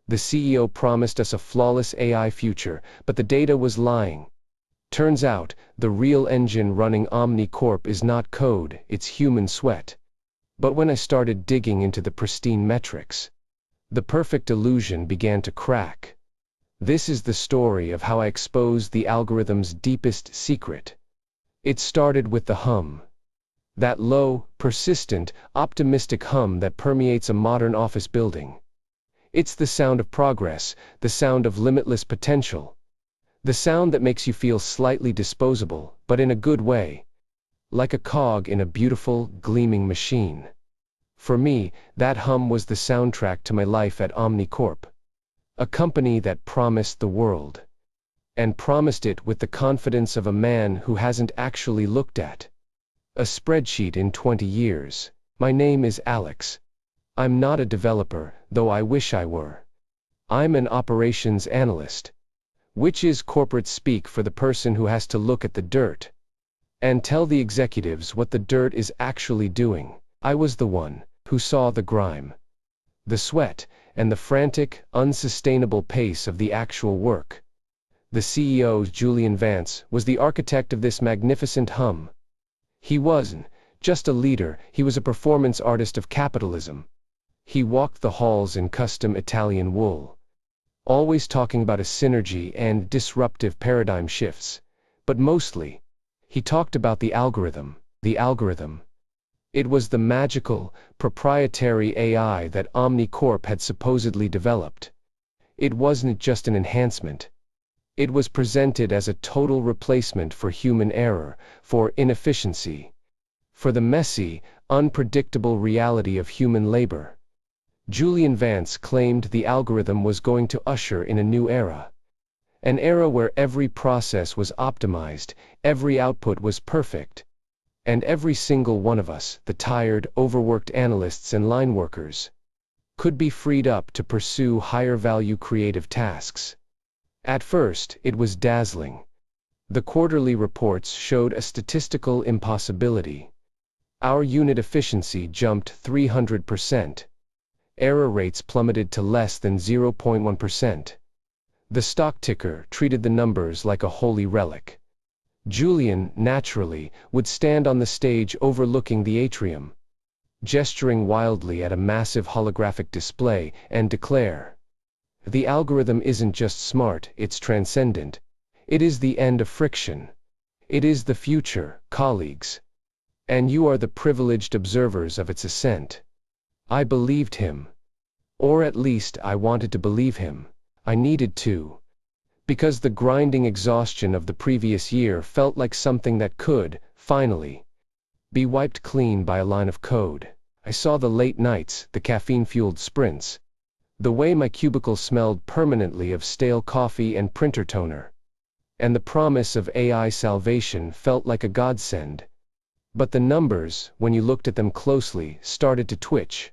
The CEO promised us a flawless AI future, but the data was lying. Turns out, the real engine running OmniCorp is not code, it's human sweat. But when I started digging into the pristine metrics, the perfect illusion began to crack. This is the story of how I exposed the algorithm's deepest secret. It started with the hum. That low, persistent, optimistic hum that permeates a modern office building. It's the sound of progress, the sound of limitless potential. The sound that makes you feel slightly disposable, but in a good way. Like a cog in a beautiful, gleaming machine. For me, that hum was the soundtrack to my life at OmniCorp. A company that promised the world. And promised it with the confidence of a man who hasn't actually looked at a spreadsheet in 20 years. My name is Alex. I'm not a developer, though I wish I were. I'm an operations analyst, which is corporate speak for the person who has to look at the dirt and tell the executives what the dirt is actually doing. I was the one who saw the grime, the sweat, and the frantic, unsustainable pace of the actual work. The CEO, Julian Vance, was the architect of this magnificent hum. He wasn't just a leader, he was a performance artist of capitalism. He walked the halls in custom Italian wool, always talking about a synergy and disruptive paradigm shifts. But mostly, he talked about the algorithm. The algorithm. It was the magical, proprietary AI that OmniCorp had supposedly developed. It wasn't just an enhancement. It was presented as a total replacement for human error, for inefficiency, for the messy, unpredictable reality of human labor. Julian Vance claimed the algorithm was going to usher in a new era. An era where every process was optimized, every output was perfect. And every single one of us, the tired, overworked analysts and line workers, could be freed up to pursue higher-value creative tasks. At first, it was dazzling. The quarterly reports showed a statistical impossibility. Our unit efficiency jumped 300%. Error rates plummeted to less than 0.1%. The stock ticker treated the numbers like a holy relic. Julian, naturally, would stand on the stage overlooking the atrium, gesturing wildly at a massive holographic display, and declare, "The algorithm isn't just smart, it's transcendent. It is the end of friction. It is the future, colleagues. And you are the privileged observers of its ascent." I believed him. Or at least I wanted to believe him. I needed to. Because the grinding exhaustion of the previous year felt like something that could, finally, be wiped clean by a line of code. I saw the late nights, the caffeine-fueled sprints, the way my cubicle smelled permanently of stale coffee and printer toner. And the promise of AI salvation felt like a godsend. But the numbers, when you looked at them closely, started to twitch.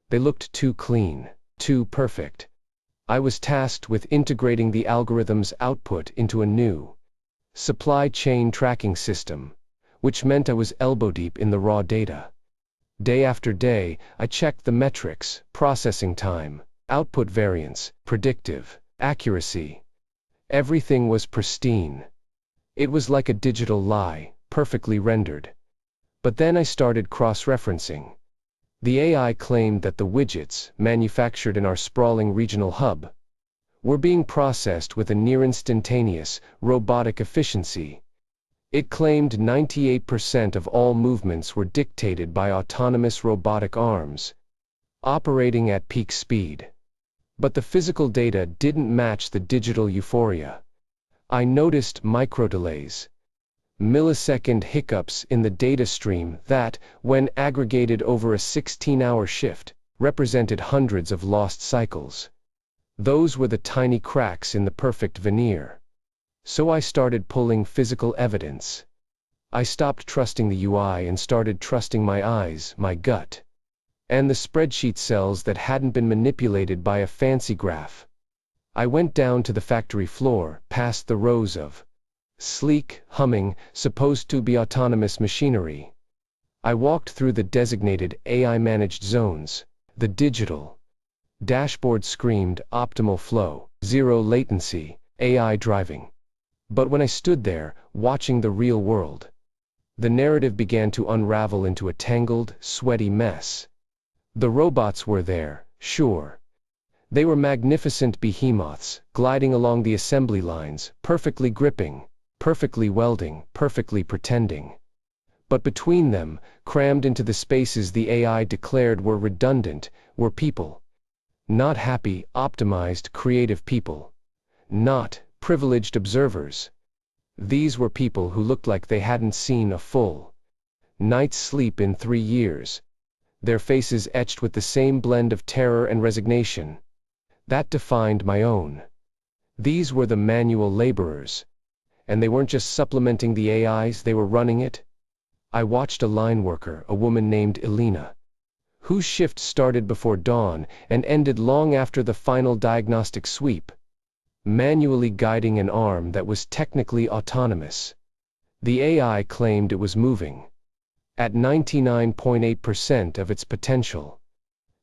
They looked too clean, too perfect. I was tasked with integrating the algorithm's output into a new supply chain tracking system, which meant I was elbow-deep in the raw data. Day after day, I checked the metrics: processing time, output variance, predictive accuracy. Everything was pristine. It was like a digital lie, perfectly rendered. But then I started cross-referencing. The AI claimed that the widgets, manufactured in our sprawling regional hub, were being processed with a near-instantaneous, robotic efficiency. It claimed 98% of all movements were dictated by autonomous robotic arms, operating at peak speed. But the physical data didn't match the digital euphoria. I noticed micro-delays, millisecond hiccups in the data stream that, when aggregated over a 16-hour shift, represented hundreds of lost cycles. Those were the tiny cracks in the perfect veneer. So I started pulling physical evidence. I stopped trusting the UI and started trusting my eyes, my gut, and the spreadsheet cells that hadn't been manipulated by a fancy graph. I went down to the factory floor, past the rows of sleek, humming, supposed to be autonomous machinery. I walked through the designated AI-managed zones, the digital Dashboard screamed, optimal flow, zero latency, AI driving. But when I stood there, watching the real world, the narrative began to unravel into a tangled, sweaty mess. The robots were there, sure. They were magnificent behemoths, gliding along the assembly lines, perfectly gripping, perfectly welding, perfectly pretending. But between them, crammed into the spaces the AI declared were redundant, were people. Not happy, optimized, creative people. Not privileged observers. These were people who looked like they hadn't seen a full night's sleep in 3 years. Their faces etched with the same blend of terror and resignation that defined my own. These were the manual laborers. And they weren't just supplementing the AIs, they were running it. I watched a line worker, a woman named Elena, whose shift started before dawn and ended long after the final diagnostic sweep, manually guiding an arm that was technically autonomous. The AI claimed it was moving at 99.8% of its potential.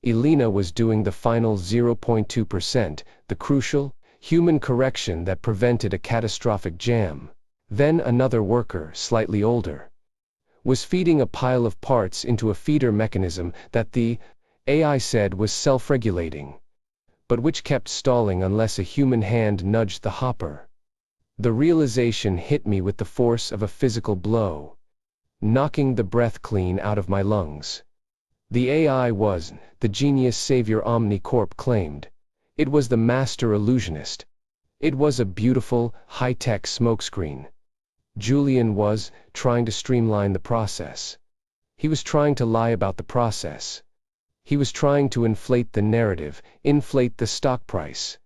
Elena was doing the final 0.2%, the crucial, human correction that prevented a catastrophic jam. Then another worker, slightly older, was feeding a pile of parts into a feeder mechanism that the AI said was self-regulating, but which kept stalling unless a human hand nudged the hopper. The realization hit me with the force of a physical blow, knocking the breath clean out of my lungs. The AI was the genius savior OmniCorp claimed. It was the master illusionist. It was a beautiful, high-tech smokescreen. Julian was trying to streamline the process. He was trying to lie about the process. He was trying to inflate the narrative, inflate the stock price,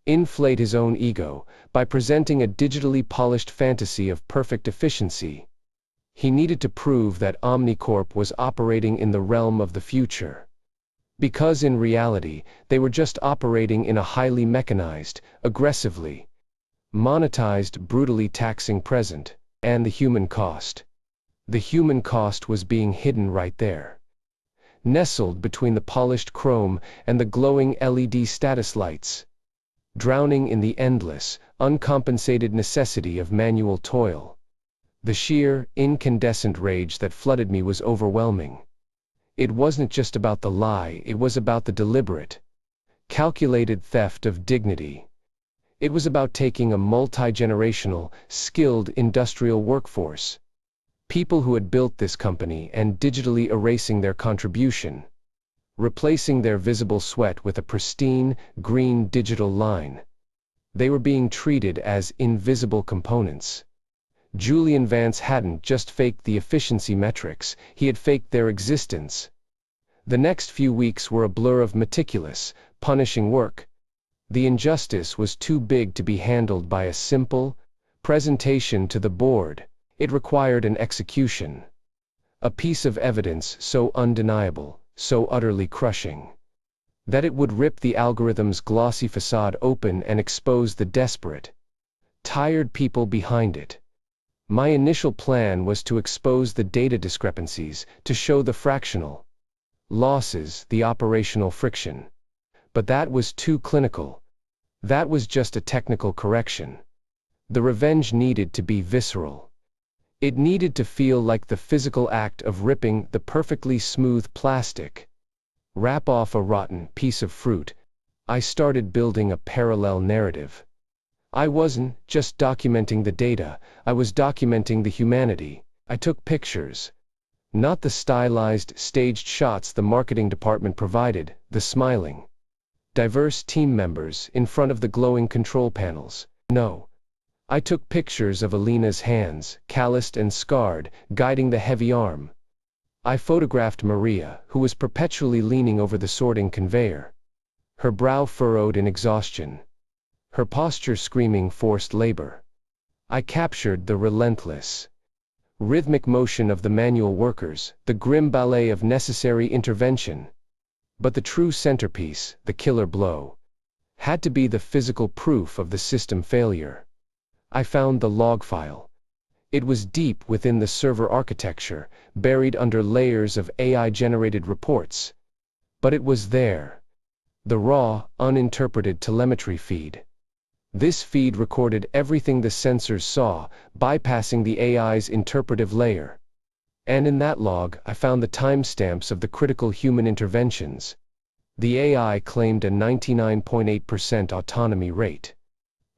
inflate his own ego, by presenting a digitally polished fantasy of perfect efficiency. He needed to prove that OmniCorp was operating in the realm of the future. Because in reality, they were just operating in a highly mechanized, aggressively monetized, brutally taxing present, and the human cost. The human cost was being hidden right there, nestled between the polished chrome and the glowing LED status lights, drowning in the endless, uncompensated necessity of manual toil. The sheer, incandescent rage that flooded me was overwhelming. It wasn't just about the lie, it was about the deliberate, calculated theft of dignity. It was about taking a multi-generational, skilled industrial workforce, people who had built this company, and digitally erasing their contribution, replacing their visible sweat with a pristine, green digital line. They were being treated as invisible components. Julian Vance hadn't just faked the efficiency metrics, he had faked their existence. The next few weeks were a blur of meticulous, punishing work. The injustice was too big to be handled by a simple presentation to the board. It required an execution. A piece of evidence so undeniable, so utterly crushing, that it would rip the algorithm's glossy facade open and expose the desperate, tired people behind it. My initial plan was to expose the data discrepancies, to show the fractional losses, the operational friction. But that was too clinical. That was just a technical correction. The revenge needed to be visceral. It needed to feel like the physical act of ripping the perfectly smooth plastic wrap off a rotten piece of fruit. I started building a parallel narrative. I wasn't just documenting the data, I was documenting the humanity. I took pictures. Not the stylized, staged shots the marketing department provided, the smiling, diverse team members in front of the glowing control panels. No. I took pictures of Elena's hands, calloused and scarred, guiding the heavy arm. I photographed Maria, who was perpetually leaning over the sorting conveyor, her brow furrowed in exhaustion, her posture screaming forced labor. I captured the relentless, rhythmic motion of the manual workers, the grim ballet of necessary intervention. But the true centerpiece, the killer blow, had to be the physical proof of the system failure. I found the log file. It was deep within the server architecture, buried under layers of AI-generated reports. But it was there. The raw, uninterpreted telemetry feed. This feed recorded everything the sensors saw, bypassing the AI's interpretive layer. And in that log, I found the timestamps of the critical human interventions. The AI claimed a 99.8% autonomy rate.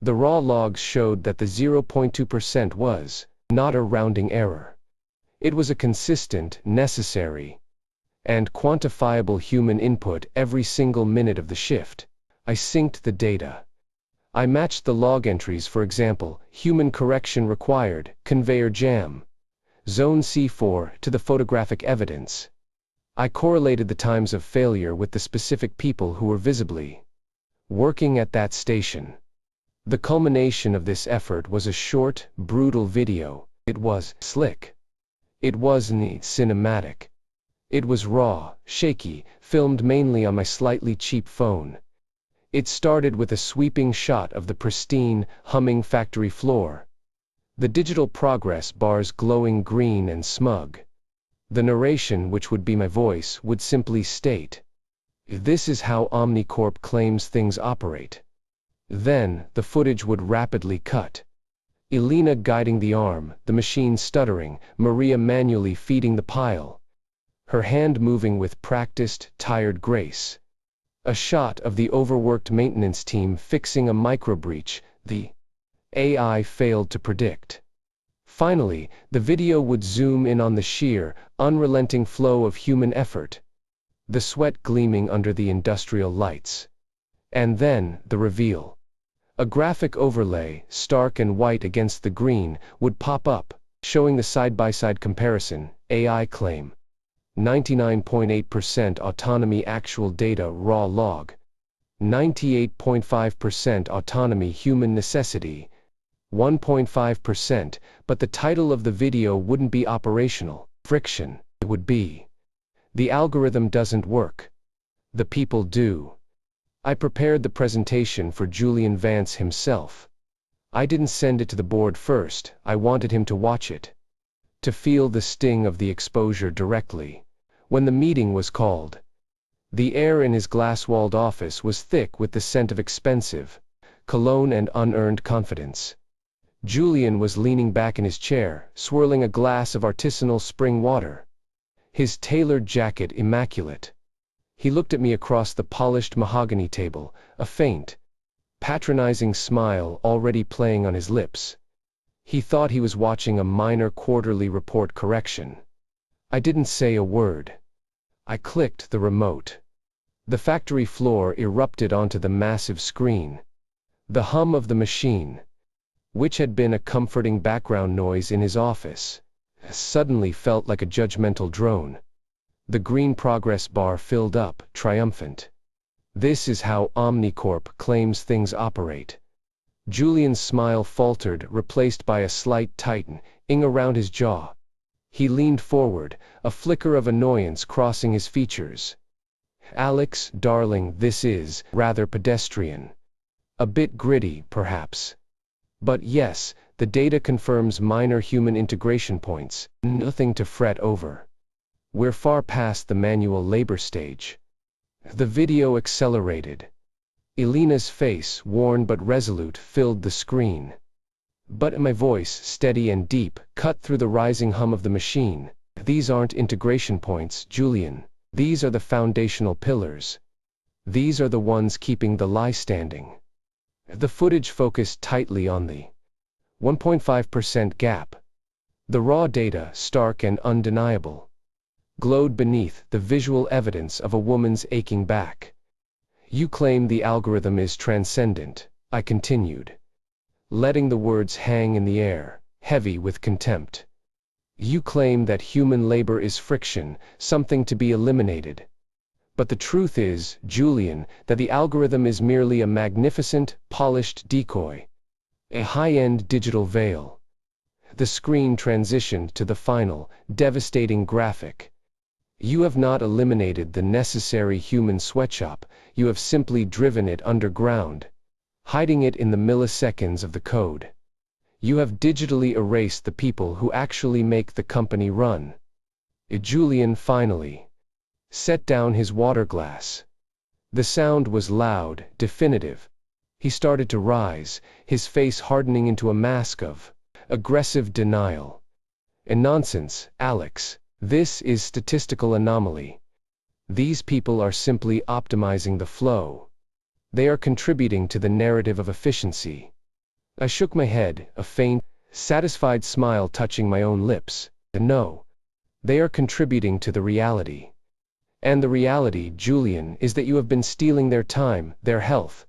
The raw logs showed that the 0.2% was not a rounding error. It was a consistent, necessary, and quantifiable human input every single minute of the shift. I synced the data. I matched the log entries, for example, human correction required, conveyor jam, zone C4, to the photographic evidence. I correlated the times of failure with the specific people who were visibly working at that station. The culmination of this effort was a short, brutal video. It was slick. It wasn't cinematic. It was raw, shaky, filmed mainly on my slightly cheap phone. It started with a sweeping shot of the pristine, humming factory floor. The digital progress bars glowing green and smug. The narration, which would be my voice, would simply state, "This is how OmniCorp claims things operate." Then, the footage would rapidly cut. Elena guiding the arm, the machine stuttering, Maria manually feeding the pile, her hand moving with practiced, tired grace. A shot of the overworked maintenance team fixing a microbreach the AI failed to predict. Finally, the video would zoom in on the sheer, unrelenting flow of human effort, the sweat gleaming under the industrial lights. And then, the reveal. A graphic overlay, stark and white against the green, would pop up, showing the side-by-side comparison. AI claim 99.8% autonomy, actual data raw log 98.5% autonomy, human necessity 1.5%, but the title of the video wouldn't be operational friction. It would be, "The algorithm doesn't work. The people do." I prepared the presentation for Julian Vance himself. I didn't send it to the board first. I wanted him to watch it, to feel the sting of the exposure directly. When the meeting was called, the air in his glass-walled office was thick with the scent of expensive cologne and unearned confidence. Julian was leaning back in his chair, swirling a glass of artisanal spring water, his tailored jacket immaculate. He looked at me across the polished mahogany table, a faint, patronizing smile already playing on his lips. He thought he was watching a minor quarterly report correction. I didn't say a word. I clicked the remote. The factory floor erupted onto the massive screen. The hum of the machine, which had been a comforting background noise in his office, suddenly felt like a judgmental drone. The green progress bar filled up, triumphant. "This is how OmniCorp claims things operate." Julian's smile faltered, replaced by a slight tightening around his jaw. He leaned forward, a flicker of annoyance crossing his features. "Alex, darling, this is rather pedestrian. A bit gritty, perhaps. But yes, the data confirms minor human integration points, nothing to fret over. We're far past the manual labor stage." The video accelerated. Elena's face, worn but resolute, filled the screen. But my voice, steady and deep, cut through the rising hum of the machine. "These aren't integration points, Julian. These are the foundational pillars. These are the ones keeping the lie standing." The footage focused tightly on the 1.5% gap. The raw data, stark and undeniable, glowed beneath the visual evidence of a woman's aching back. "You claim the algorithm is transcendent," I continued, letting the words hang in the air, heavy with contempt. "You claim that human labor is friction, something to be eliminated. But the truth is, Julian, that the algorithm is merely a magnificent, polished decoy, a high-end digital veil." The screen transitioned to the final, devastating graphic. "You have not eliminated the necessary human sweatshop, you have simply driven it underground, hiding it in the milliseconds of the code. You have digitally erased the people who actually make the company run." Julian finally set down his water glass. The sound was loud, definitive. He started to rise, his face hardening into a mask of aggressive denial. And nonsense, Alex. This is statistical anomaly. These people are simply optimizing the flow. They are contributing to the narrative of efficiency. I shook my head, a faint, satisfied smile touching my own lips. No. They are contributing to the reality. And the reality, Julian, is that you have been stealing their time, their health,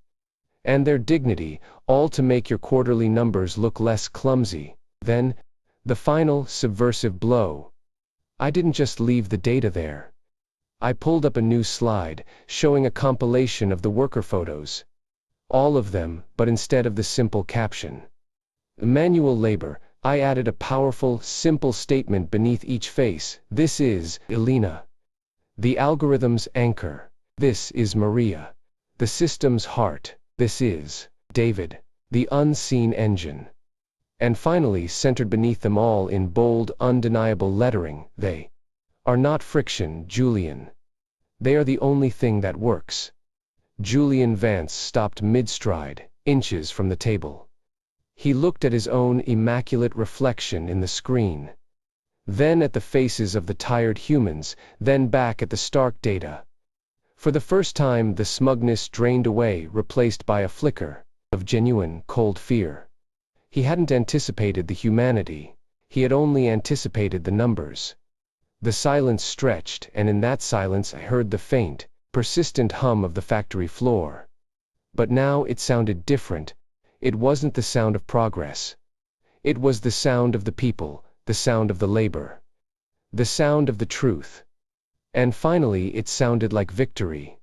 and their dignity, all to make your quarterly numbers look less clumsy. Then, the final, subversive blow. I didn't just leave the data there. I pulled up a new slide, showing a compilation of the worker photos. All of them, but instead of the simple caption, "Manual labor," I added a powerful, simple statement beneath each face. This is Elena, the algorithm's anchor. This is Maria, the system's heart. This is David, the unseen engine. And finally, centered beneath them all in bold, undeniable lettering, they are not friction, Julian. They are the only thing that works. Julian Vance stopped mid-stride, inches from the table. He looked at his own immaculate reflection in the screen. Then at the faces of the tired humans, then back at the stark data. For the first time, the smugness drained away, replaced by a flicker of genuine, cold fear. He hadn't anticipated the humanity. He had only anticipated the numbers. The silence stretched, and in that silence I heard the faint, persistent hum of the factory floor. But now it sounded different. It wasn't the sound of progress. It was the sound of the people, the sound of the labor, the sound of the truth. And finally it sounded like victory.